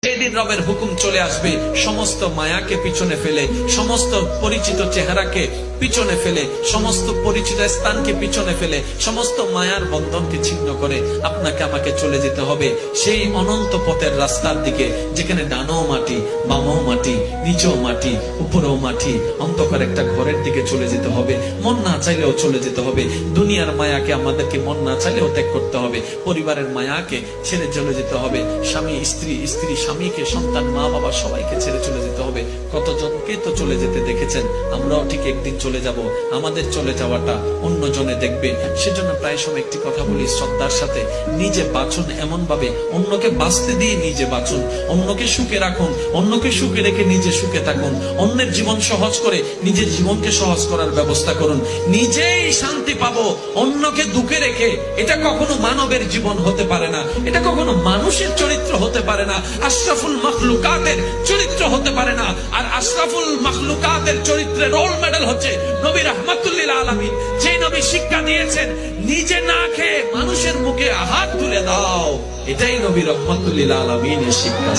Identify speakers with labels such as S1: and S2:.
S1: সেদিন রবের হুকুম চলে আসবে, সমস্ত মায়াকে পিছনে ফেলে, সমস্ত পরিচিত চেহারাকে পিছনে ফেলে, সমস্ত পরিচিত স্থানকে পিছনে ফেলে, সমস্ত মায়ার বন্ধনকে ছিন্ন করে আপনাকে আমাকে চলে যেতে হবে সেই অনন্ত পথের রাস্তার দিকে, যেখানে ডানও মাটি, বামও মাটি, নিচেও মাটি, উপরেও মাটি, অন্ধকার একটা ঘরের দিকে চলে যেতে হবে। মন না চাইলেও চলে যেতে হবে। দুনিয়ার মায়াকে আমাদেরকে মন না চাইলেও ত্যাগ করতে হবে। পরিবারের মায়াকে ছেড়ে চলে যেতে হবে। স্বামী স্ত্রী, স্ত্রী স্বামীকে, সন্তান মা বাবা সবাইকে ছেড়ে চলে যেতে হবে। কতজনকে তো চলে যেতে দেখেছেন, আমরাও ঠিক একদিন চলে যাব। আমাদের চলে যাওয়াটা অন্যজনে দেখবে। সেজন্য প্রায় সময় একটি কথা বলি শ্রদ্ধার সাথে, নিজে বাঁচুন এমন ভাবে, অন্যকে বাঁচতে দিয়ে নিজে বাঁচুন। অন্যকে সুখে রাখুন, অন্যকে সুখে রেখে নিজে সুখে থাকুন। অন্যের জীবন সহজ করে নিজের জীবনকে সহজ করার ব্যবস্থা করুন। নিজেই শান্তি পাবো অন্যকে দুঃখে রেখে, এটা কখনো মানবের জীবন হতে পারে না, এটা কখনো মানুষের চরিত্র হতে পারে না, আশরাফুল মাখলুকাতের চরিত্র হতে পারে না। আর আশরাফুল মাখলুকাতের চরিত্রের রোল মডেল হচ্ছে নবী রাহমাতুল লিল আলামিন। যে নবী শিক্ষা দিয়েছেন নিজে না খেয়ে মানুষের মুখে হাত তুলে দাও, এটাই নবী রাহমাতুল লিল আলামিনের শিক্ষা।